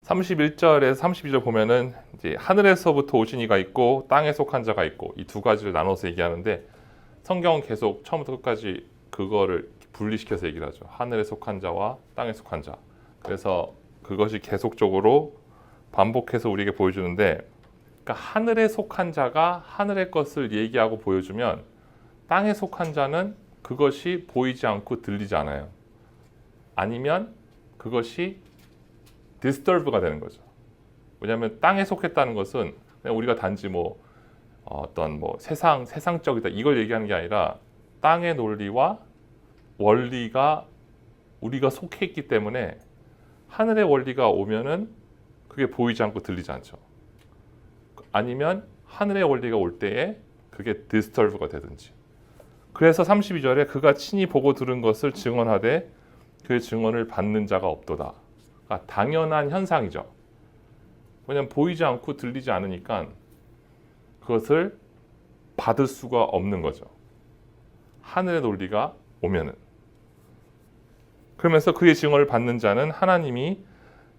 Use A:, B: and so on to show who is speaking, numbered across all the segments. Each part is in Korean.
A: 31절에서 32절 보면은 이제 하늘에서부터 오신 이가 있고 땅에 속한 자가 있고 이 두 가지를 나눠서 얘기하는데 성경은 계속 처음부터 끝까지 그거를 분리시켜서 얘기를 하죠. 하늘에 속한 자와 땅에 속한 자. 그래서 그것이 계속적으로 반복해서 우리에게 보여주는데, 그러니까 하늘에 속한 자가 하늘의 것을 얘기하고 보여주면 땅에 속한 자는 그것이 보이지 않고 들리지 않아요. 아니면 그것이 디스터브가 되는 거죠. 왜냐하면 땅에 속했다는 것은 그냥 우리가 단지 어떤 세상적이다 이걸 얘기하는 게 아니라 땅의 논리와 원리가 우리가 속해 있기 때문에 하늘의 원리가 오면은 그게 보이지 않고 들리지 않죠. 아니면 하늘의 원리가 올 때에 그게 디스터브가 되든지. 그래서 32절에 그가 친히 보고 들은 것을 증언하되 그 증언을 받는 자가 없도다. 그러니까 당연한 현상이죠. 왜냐하면 보이지 않고 들리지 않으니까 그것을 받을 수가 없는 거죠. 하늘의 논리가 오면은. 그러면서 그의 증언을 받는 자는 하나님이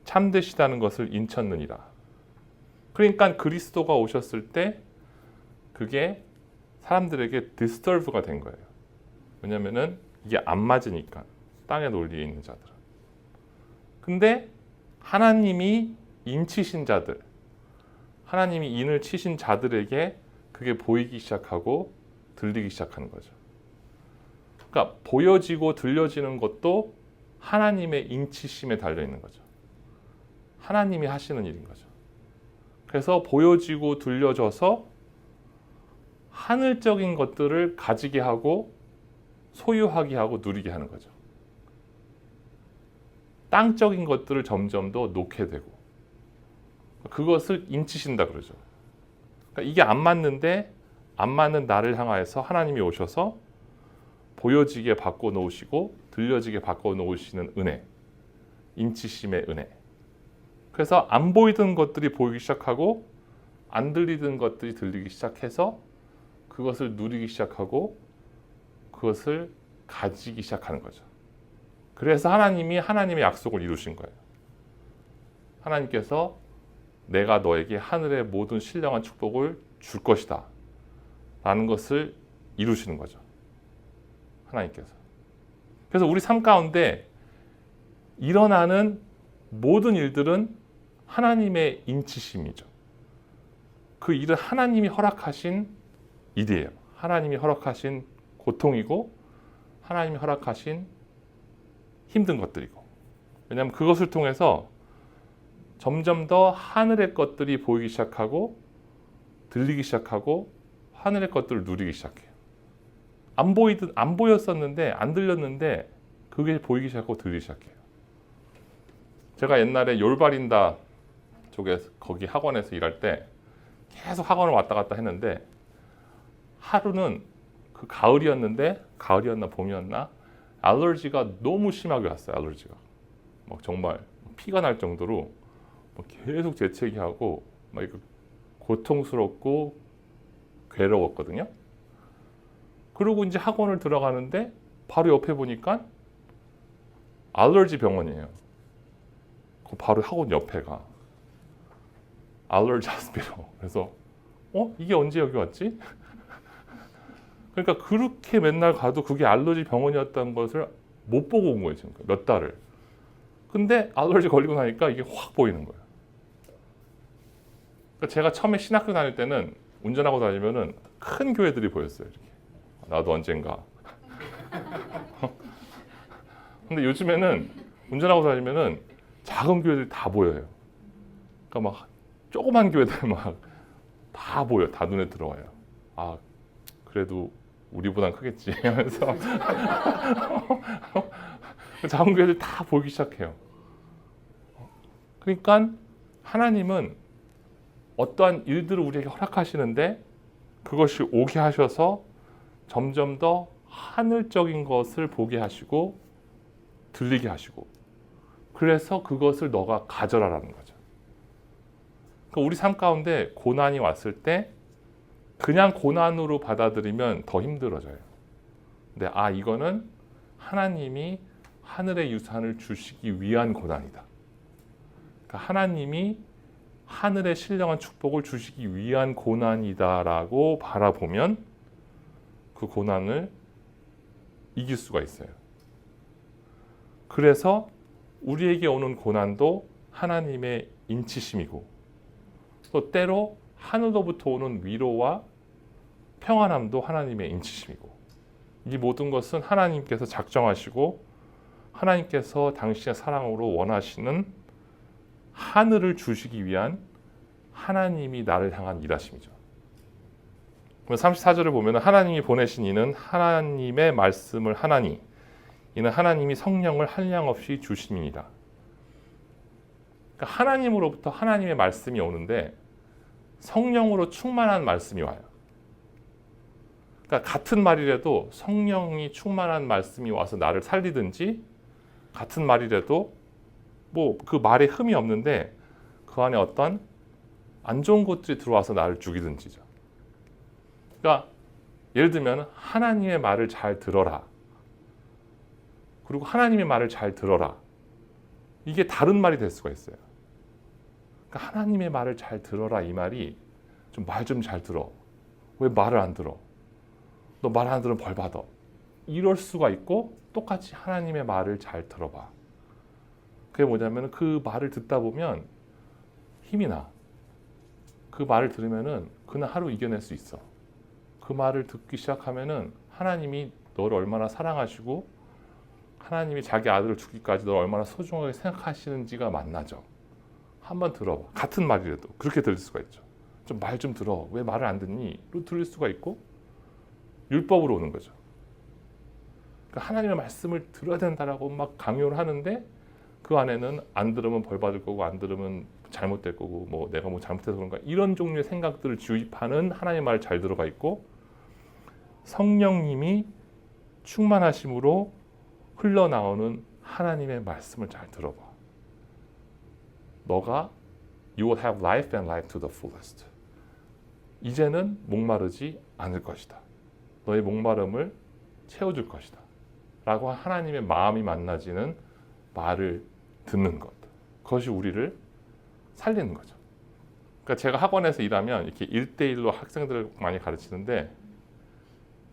A: 참되시다는 것을 인쳤느니라. 그러니까 그리스도가 오셨을 때 그게 사람들에게 디스터브가 된 거예요. 왜냐면은 이게 안 맞으니까 땅의 논리에 있는 자들은. 근데 하나님이 인치신 자들, 하나님이 인을 치신 자들에게 그게 보이기 시작하고 들리기 시작하는 거죠. 그러니까 보여지고 들려지는 것도 하나님의 인치심에 달려 있는 거죠. 하나님이 하시는 일인 거죠. 그래서 보여지고 들려져서 하늘적인 것들을 가지게 하고 소유하게 하고 누리게 하는 거죠. 땅적인 것들을 점점 더 놓게 되고 그것을 인치신다 그러죠. 그러니까 이게 안 맞는데 안 맞는 나를 향하여서 하나님이 오셔서 보여지게 바꿔놓으시고 들려지게 바꿔놓으시는 은혜, 인치심의 은혜. 그래서 안 보이던 것들이 보이기 시작하고 안 들리던 것들이 들리기 시작해서 그것을 누리기 시작하고 그것을 가지기 시작하는 거죠. 그래서 하나님이 하나님의 약속을 이루신 거예요. 하나님께서 내가 너에게 하늘의 모든 신령한 축복을 줄 것이다 라는 것을 이루시는 거죠. 하나님께서. 그래서 우리 삶 가운데 일어나는 모든 일들은 하나님의 인치심이죠. 그 일은 하나님이 허락하신 일이에요. 하나님이 허락하신 고통이고 하나님이 허락하신 힘든 것들이고. 왜냐하면 그것을 통해서 점점 더 하늘의 것들이 보이기 시작하고 들리기 시작하고 하늘의 것들을 누리기 시작해요. 안 보였었는데 안 들렸는데 그게 보이기 시작하고 들리기 시작해요. 제가 옛날에 yor바린다 쪽에 거기 학원에서 일할 때 계속 학원을 왔다 갔다 했는데 하루는 그 가을이었나 봄이었나 알러지가 너무 심하게 왔어요. 알러지가 막 정말 피가 날 정도로 계속 재채기 하고 막 고통스럽고 괴로웠거든요. 그리고 이제 학원을 들어가는데 바로 옆에 보니까 알러지 병원이에요. 그 바로 학원 옆에가 알러지 하스피털. 그래서 이게 언제 여기 왔지? 그러니까 그렇게 맨날 가도 그게 알러지 병원이었다는 것을 못 보고 온 거예요. 지금 몇 달을. 근데 알러지 걸리고 나니까 이게 확 보이는 거예요. 그러니까 제가 처음에 신학교 다닐 때는 운전하고 다니면은 큰 교회들이 보였어요. 이렇게. 나도 언젠가. 근데 요즘에는 운전하고 다니면은 작은 교회들이 다 보여요. 그러니까 막 조그만 교회들 막 다 보여. 다 눈에 들어와요. 아, 그래도 우리보단 크겠지 하면서 작은 교회들 다 보이기 시작해요. 그러니까 하나님은 어떠한 일들을 우리에게 허락하시는데 그것이 오게 하셔서 점점 더 하늘적인 것을 보게 하시고 들리게 하시고 그래서 그것을 너가 가져라라는 거죠. 그러니까 우리 삶 가운데 고난이 왔을 때 그냥 고난으로 받아들이면 더 힘들어져요. 근데 이거는 하나님이 하늘의 유산을 주시기 위한 고난이다. 그러니까 하나님이 하늘의 신령한 축복을 주시기 위한 고난이다라고 바라보면 그 고난을 이길 수가 있어요. 그래서 우리에게 오는 고난도 하나님의 인치심이고 또 때로 하늘로부터 오는 위로와 평안함도 하나님의 인치심이고 이 모든 것은 하나님께서 작정하시고 하나님께서 당신의 사랑으로 원하시는 하늘을 주시기 위한 하나님이 나를 향한 일하심이죠. 34절을 보면 하나님이 보내신 이는 하나님의 말씀을 하나니 이는 하나님이 성령을 한량없이 주심이니라. 그러니까 하나님으로부터 하나님의 말씀이 오는데 성령으로 충만한 말씀이 와요. 그러니까 같은 말이라도 성령이 충만한 말씀이 와서 나를 살리든지 같은 말이라도 뭐 그 말에 흠이 없는데 그 안에 어떤 안 좋은 것들이 들어와서 나를 죽이든지죠. 그러니까 예를 들면 하나님의 말을 잘 들어라. 그리고 하나님의 말을 잘 들어라. 이게 다른 말이 될 수가 있어요. 그러니까 하나님의 말을 잘 들어라 이 말이 좀 말 좀 잘 들어. 왜 말을 안 들어? 너 말 안 들으면 벌 받아. 이럴 수가 있고 똑같이 하나님의 말을 잘 들어봐. 그게 뭐냐면 그 말을 듣다 보면 힘이 나. 그 말을 들으면은 그날 하루 이겨낼 수 있어. 그 말을 듣기 시작하면은 하나님이 너를 얼마나 사랑하시고 하나님이 자기 아들을 주기까지 너를 얼마나 소중하게 생각하시는지가 만나죠. 한번 들어봐. 같은 말이라도 그렇게 들을 수가 있죠. 좀 말 좀 들어. 왜 말을 안 듣니? 로 들을 수가 있고 율법으로 오는 거죠. 그러니까 하나님의 말씀을 들어야 된다라고 막 강요를 하는데 그 안에는 안 들으면 벌 받을 거고 안 들으면 잘못될 거고 뭐 내가 뭐 잘못해서 그런가 이런 종류의 생각들을 주입하는 하나님의 말을 잘 들어가 있고 성령님이 충만하심으로 흘러나오는 하나님의 말씀을 잘 들어봐. 너가 You will have life and life to the fullest. 이제는 목마르지 않을 것이다. 너의 목마름을 채워줄 것이다. 라고 하나님의 마음이 만나지는 말을 듣는 것. 그것이 우리를 살리는 거죠. 그러니까 제가 학원에서 일하면 이렇게 1대1로 학생들을 많이 가르치는데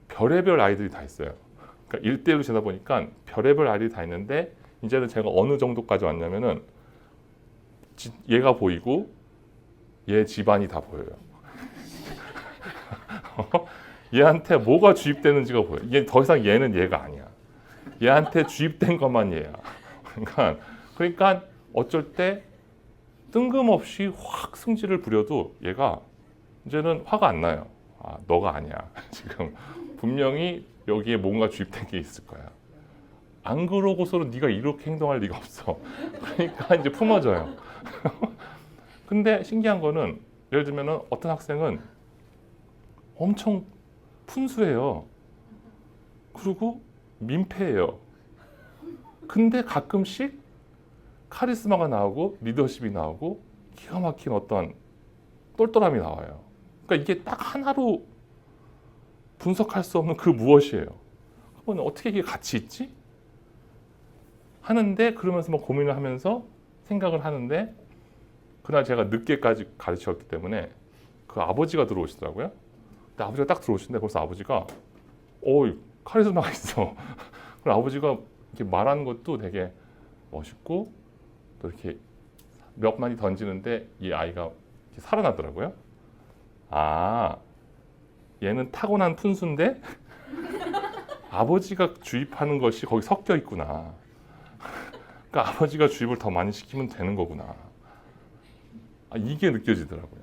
A: 별의별 아이들이 다 있어요. 그러니까 1대1로 지내다 보니까 별의별 아이들이 다 있는데 이제는 제가 어느 정도까지 왔냐면은 얘가 보이고 얘 집안이 다 보여요. 얘한테 뭐가 주입되는지가 보여. 얘 더 이상 얘는 얘가 아니야. 얘한테 주입된 것만 얘야. 그러니까 어쩔 때 뜬금없이 확 승질을 부려도 얘가 이제는 화가 안 나요. 아, 너가 아니야. 지금 분명히 여기에 뭔가 주입된 게 있을 거야. 안 그러고서는 네가 이렇게 행동할 리가 없어. 그러니까 이제 품어져요. 근데 신기한 거는 예를 들면 어떤 학생은 엄청 푼수해요. 그리고 민폐예요. 근데 가끔씩 카리스마가 나오고 리더십이 나오고 기가 막힌 어떤 똘똘함이 나와요. 그러니까 이게 딱 하나로 분석할 수 없는 그 무엇이에요. 그러면 어떻게 이게 같이 있지? 하는데 그러면서 막 고민을 하면서 생각을 하는데 그날 제가 늦게까지 가르쳤기 때문에 그 아버지가 들어오시더라고요. 근데 아버지가 딱 들어오시는데 벌써 아버지가 카리스마가 있어. 그리고 아버지가 이렇게 말하는 것도 되게 멋있고 또 이렇게 몇 마디 던지는데 이 아이가 이렇게 살아나더라고요. 아, 얘는 타고난 푼수인데 아버지가 주입하는 것이 거기 섞여 있구나. 그러니까 아버지가 주입을 더 많이 시키면 되는 거구나. 아, 이게 느껴지더라고요.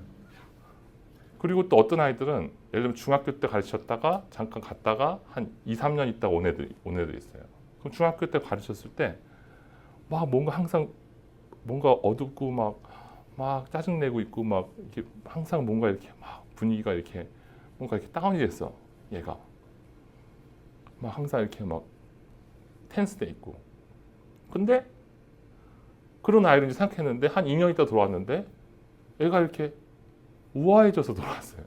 A: 그리고 또 어떤 아이들은 예를 들면 중학교 때 가르쳤다가 잠깐 갔다가 한 2, 3년 있다가 온 애들 있어요. 그럼 중학교 때 가르쳤을 때 막 뭔가 항상 뭔가 어둡고 막 짜증내고 있고 막 이렇게 항상 뭔가 이렇게 막 분위기가 이렇게 뭔가 이렇게 다운이 됐어. 얘가 막 항상 이렇게 막 텐스돼 있고. 근데 그런 아이를 생각했는데 한 2년 있다 돌아왔는데 얘가 이렇게 우아해져서 돌아왔어요.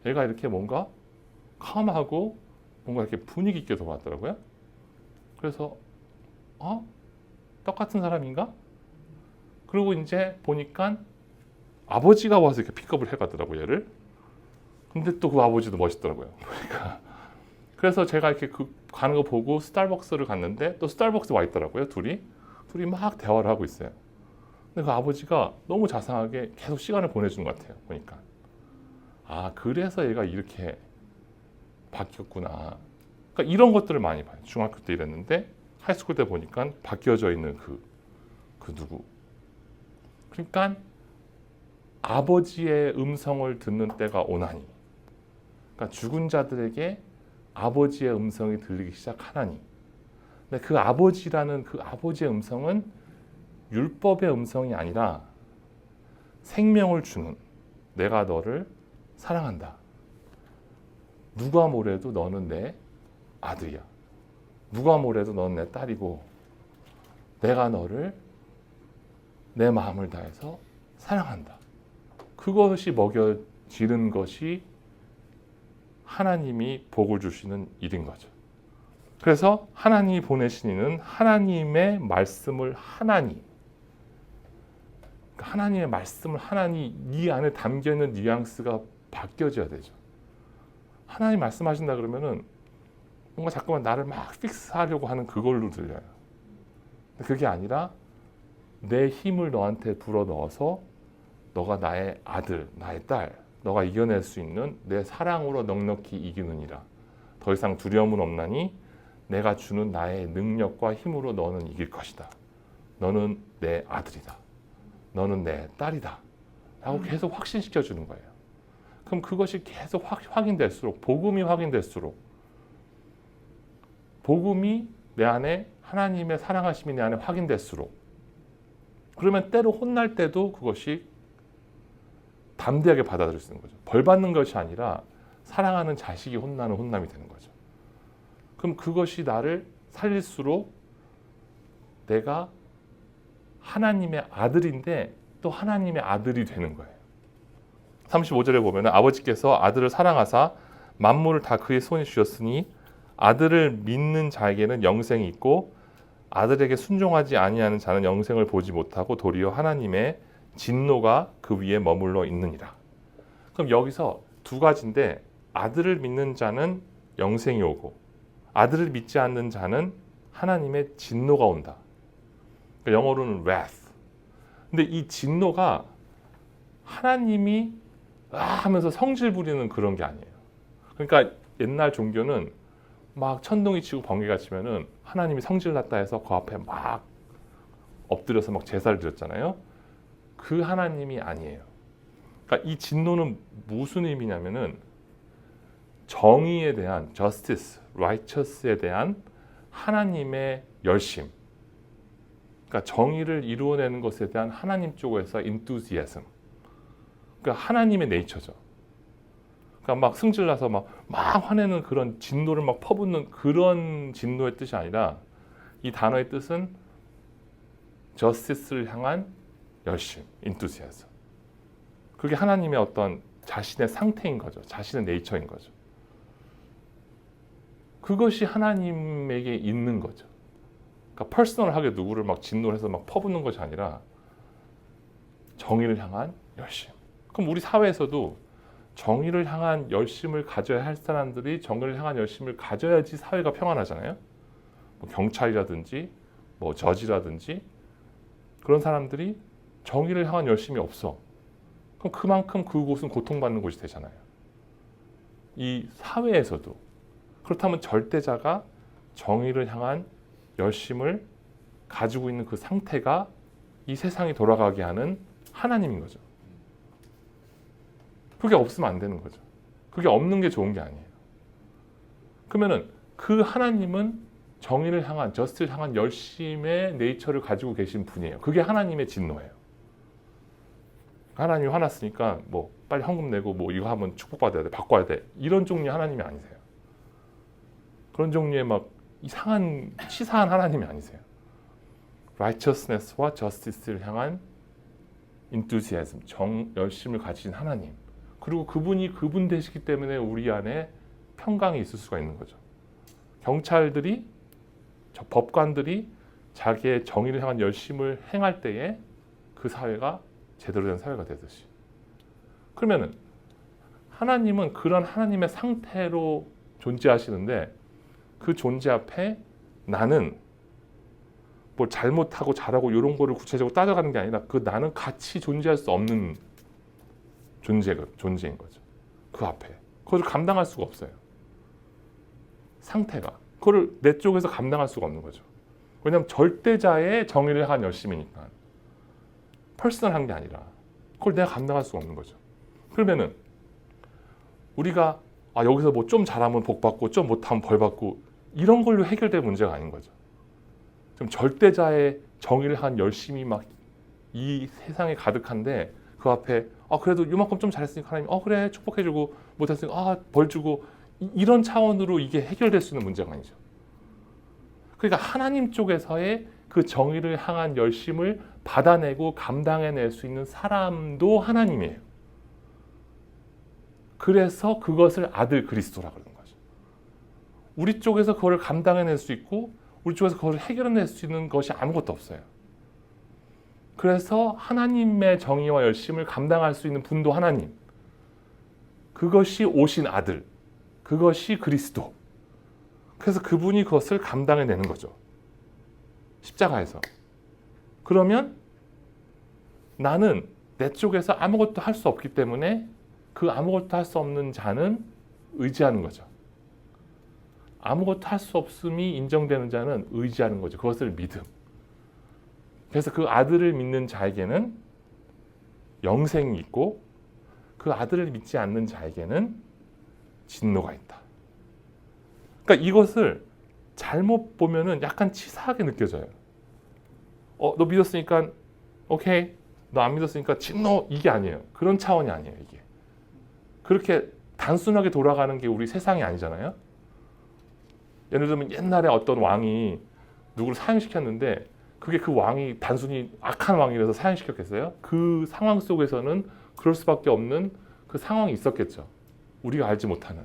A: 얘가 이렇게 뭔가 캄하고 뭔가 이렇게 분위기 있게 그리고 이제 보니까 아버지가 와서 이렇게 픽업을 해가더라고요, 얘를. 근데 또 그 아버지도 멋있더라고요. 보니까. 그래서 제가 이렇게 가는 거 보고 스타벅스를 갔는데 또 스타벅스 와 있더라고요, 둘이 막 대화를 하고 있어요. 근데 그 아버지가 너무 자상하게 계속 시간을 보내주는 것 같아요, 보니까. 아, 그래서 얘가 이렇게 바뀌었구나. 그러니까 이런 것들을 많이 봐요. 중학교 때 이랬는데 하이스쿨 때 보니까 바뀌어져 있는 그 누구. 그러니까 아버지의 음성을 듣는 때가 오나니. 그러니까 죽은 자들에게 아버지의 음성이 들리기 시작하나니. 근데 그 아버지라는 그 아버지의 음성은 율법의 음성이 아니라 생명을 주는, 내가 너를 사랑한다. 누가 뭐래도 너는 내 아들이야. 누가 뭐래도 너는 내 딸이고 내가 너를 내 마음을 다해서 사랑한다. 그것이 먹여지는 것이 하나님이 복을 주시는 일인 거죠. 그래서 하나님이 보내신 이는 하나님의 말씀을 하나니, 하나님의 말씀을 하나니, 이 안에 담겨있는 뉘앙스가 바뀌어져야 되죠. 하나님 말씀하신다 그러면은 뭔가 자꾸만 나를 막 픽스하려고 하는 그걸로 들려요. 그게 아니라 내 힘을 너한테 불어넣어서 너가 나의 아들, 나의 딸, 너가 이겨낼 수 있는 내 사랑으로 넉넉히 이기느니라. 더 이상 두려움은 없나니 내가 주는 나의 능력과 힘으로 너는 이길 것이다. 너는 내 아들이다. 너는 내 딸이다. 라고 계속 확신시켜 주는 거예요. 그럼 그것이 계속 확인될수록, 복음이 확인될수록, 복음이 내 안에, 하나님의 사랑하심이 내 안에 확인될수록, 그러면 때로 혼날 때도 그것이 담대하게 받아들일 수 있는 거죠. 벌 받는 것이 아니라 사랑하는 자식이 혼나는 혼남이 되는 거죠. 그럼 그것이 나를 살릴수록 내가 하나님의 아들인데 또 하나님의 아들이 되는 거예요. 35절에 보면 아버지께서 아들을 사랑하사 만물을 다 그의 손에 주셨으니 아들을 믿는 자에게는 영생이 있고 아들에게 순종하지 아니하는 자는 영생을 보지 못하고 도리어 하나님의 진노가 그 위에 머물러 있느니라. 그럼 여기서 두 가지인데, 아들을 믿는 자는 영생이 오고 아들을 믿지 않는 자는 하나님의 진노가 온다. 그러니까 영어로는 wrath. 근데 이 진노가 하나님이 하면서 성질 부리는 그런 게 아니에요. 그러니까 옛날 종교는 막 천둥이 치고 번개가 치면은 하나님이 성질 났다 해서 그 앞에 막 엎드려서 막 제사를 드렸잖아요. 그 하나님이 아니에요. 그러니까 이 진노는 무슨 의미냐면은 정의에 대한 justice, righteous에 대한 하나님의 열심. 그러니까 정의를 이루어내는 것에 대한 하나님 쪽에서 enthusiasm. 그러니까 하나님의 네이처죠. 그러니까 막 승질나서 막 화내는 그런 진노를 막 퍼붓는 그런 진노의 뜻이 아니라 이 단어의 뜻은 justice를 향한 열심, enthusiasm. 그게 하나님의 어떤 자신의 상태인 거죠. 자신의 네이처인 거죠. 그것이 하나님에게 있는 거죠. 그러니까 퍼스널하게 누구를 막 진노를 해서 막 퍼붓는 것이 아니라 정의를 향한 열심. 그럼 우리 사회에서도 정의를 향한 열심을 가져야 할 사람들이 정의를 향한 열심을 가져야지 사회가 평안하잖아요. 뭐 경찰이라든지 뭐 저지라든지 그런 사람들이 정의를 향한 열심이 없어. 그럼 그만큼 그곳은 고통받는 곳이 되잖아요. 이 사회에서도. 그렇다면 절대자가 정의를 향한 열심을 가지고 있는 그 상태가 이 세상이 돌아가게 하는 하나님인 거죠. 그게 없으면 안 되는 거죠. 그게 없는 게 좋은 게 아니에요. 그러면은 그 하나님은 정의를 향한, 저스트를 향한 열심의 네이처를 가지고 계신 분이에요. 그게 하나님의 진노예요. 하나님이 화났으니까 뭐 빨리 헌금 내고 뭐 이거 하면 축복받아야 돼, 바꿔야 돼. 이런 종류의 하나님이 아니세요. 그런 종류의 막 이상한 치사한 하나님이 아니세요. righteousness와 justice를 향한 enthusiasm, 열심을 가진 하나님. 그리고 그분이 그분 되시기 때문에 우리 안에 평강이 있을 수가 있는 거죠. 경찰들이, 법관들이 자기의 정의를 향한 열심을 행할 때에 그 사회가 제대로 된 사회가 되듯이. 그러면은 하나님은 그런 하나님의 상태로 존재하시는데 그 존재 앞에 나는 뭘 잘못하고 잘하고 이런 거를 구체적으로 따져가는 게 아니라 그 나는 같이 존재할 수 없는 존재인 거죠. 그 앞에. 그걸 감당할 수가 없어요. 상태가. 그걸 내 쪽에서 감당할 수가 없는 거죠. 왜냐하면 절대자의 정의를 한 열심이니까. 퍼스널한 게 아니라 그걸 내가 감당할 수가 없는 거죠. 그러면은 우리가 여기서 뭐 좀 잘하면 복 받고 좀 못하면 벌 받고 이런 걸로 해결될 문제가 아닌 거죠. 좀 절대자의 정의를 한 열심이 막 이 세상에 가득한데 그 앞에 그래도 이만큼 좀 잘했으니까 하나님 그래 축복해주고 못했으니까 벌 주고 이런 차원으로 이게 해결될 수 있는 문제가 아니죠. 그러니까 하나님 쪽에서의 그 정의를 향한 열심을 받아내고 감당해낼 수 있는 사람도 하나님이에요. 그래서 그것을 아들 그리스도라고 그러는 거죠. 우리 쪽에서 그걸 감당해낼 수 있고 우리 쪽에서 그걸 해결해낼 수 있는 것이 아무것도 없어요. 그래서 하나님의 정의와 열심을 감당할 수 있는 분도 하나님. 그것이 오신 아들. 그것이 그리스도. 그래서 그분이 그것을 감당해내는 거죠. 십자가에서. 그러면 나는 내 쪽에서 아무것도 할 수 없기 때문에 그 아무것도 할 수 없는 자는 의지하는 거죠. 아무것도 할 수 없음이 인정되는 자는 의지하는 거죠. 그것을 믿음. 그래서 그 아들을 믿는 자에게는 영생이 있고 그 아들을 믿지 않는 자에게는 진노가 있다. 그러니까 이것을 잘못 보면은 약간 치사하게 느껴져요. 너 믿었으니까 오케이. 너 안 믿었으니까 진노. 이게 아니에요. 그런 차원이 아니에요. 이게. 그렇게 단순하게 돌아가는 게 우리 세상이 아니잖아요. 예를 들면 옛날에 어떤 왕이 누구를 사형시켰는데 그게 그 왕이 단순히 악한 왕이라서 사형시켰겠어요? 그 상황 속에서는 그럴 수밖에 없는 그 상황이 있었겠죠. 우리가 알지 못하는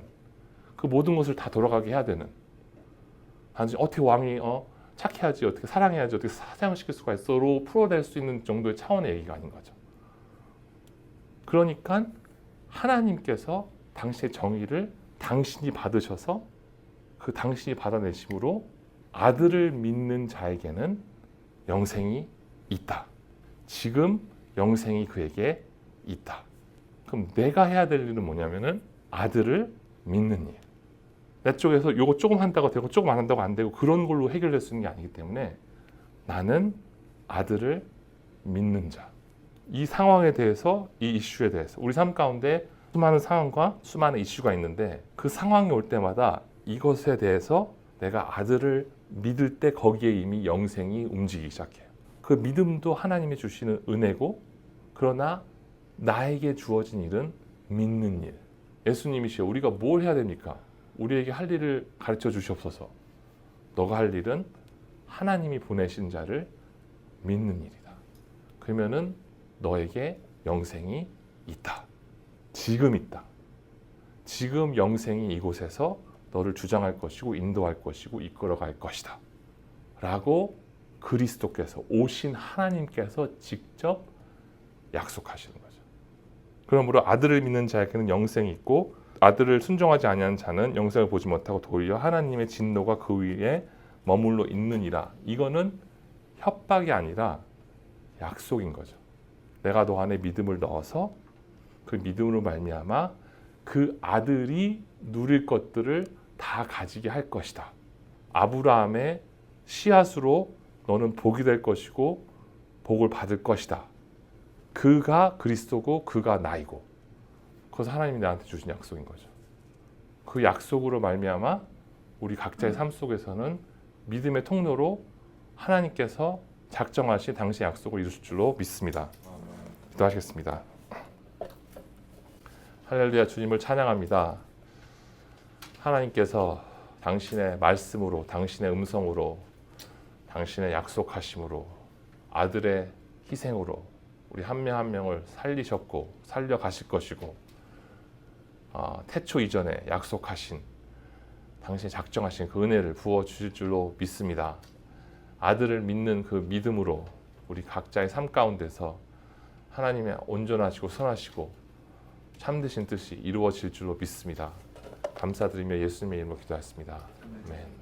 A: 그 모든 것을 다 돌아가게 해야 되는 단순히 어떻게 왕이 착해야지 어떻게 사랑해야지 어떻게 사형시킬 수가 있어로 풀어낼 수 있는 정도의 차원의 얘기가 아닌 거죠. 그러니까 하나님께서 당신의 정의를 당신이 받으셔서 그 당신이 받아내심으로 아들을 믿는 자에게는 영생이 있다. 지금 영생이 그에게 있다. 그럼 내가 해야 될 일은 뭐냐면은 아들을 믿는 일. 내 쪽에서 요거 조금 한다고 되고 조금 안 한다고 안 되고 그런 걸로 해결될 수 있는 게 아니기 때문에 나는 아들을 믿는 자. 이 상황에 대해서 이 이슈에 대해서 우리 삶 가운데 수많은 상황과 수많은 이슈가 있는데 그 상황이 올 때마다 이것에 대해서 내가 아들을 믿을 때 거기에 이미 영생이 움직이기 시작해요. 그 믿음도 하나님이 주시는 은혜고 그러나 나에게 주어진 일은 믿는 일. 예수님이시여 우리가 뭘 해야 됩니까? 우리에게 할 일을 가르쳐 주시옵소서. 너가 할 일은 하나님이 보내신 자를 믿는 일이다. 그러면은 너에게 영생이 있다. 지금 있다. 지금 영생이 이곳에서 너를 주장할 것이고 인도할 것이고 이끌어갈 것이다. 라고 그리스도께서 오신 하나님께서 직접 약속하시는 거죠. 그러므로 아들을 믿는 자에게는 영생이 있고 아들을 순종하지 아니하는 자는 영생을 보지 못하고 도리어 하나님의 진노가 그 위에 머물러 있느니라. 이거는 협박이 아니라 약속인 거죠. 내가 너 안에 믿음을 넣어서 그 믿음으로 말미암아 그 아들이 누릴 것들을 다 가지게 할 것이다. 아브라함의 씨앗으로 너는 복이 될 것이고 복을 받을 것이다. 그가 그리스도고 그가 나이고 그것은 하나님이 나한테 주신 약속인 거죠. 그 약속으로 말미암아 우리 각자의 삶 속에서는 믿음의 통로로 하나님께서 작정하신 당신의 약속을 이루실 줄로 믿습니다. 기도하시겠습니다. 할렐루야. 주님을 찬양합니다. 하나님께서 당신의 말씀으로 당신의 음성으로 당신의 약속하심으로 아들의 희생으로 우리 한 명 한 명을 살리셨고 살려가실 것이고 태초 이전에 약속하신 당신이 작정하신 그 은혜를 부어주실 줄로 믿습니다. 아들을 믿는 그 믿음으로 우리 각자의 삶 가운데서 하나님의 온전하시고 선하시고 참되신 뜻이 이루어질 줄로 믿습니다. 감사드리며 예수님의 이름으로 기도하였습니다. 아멘.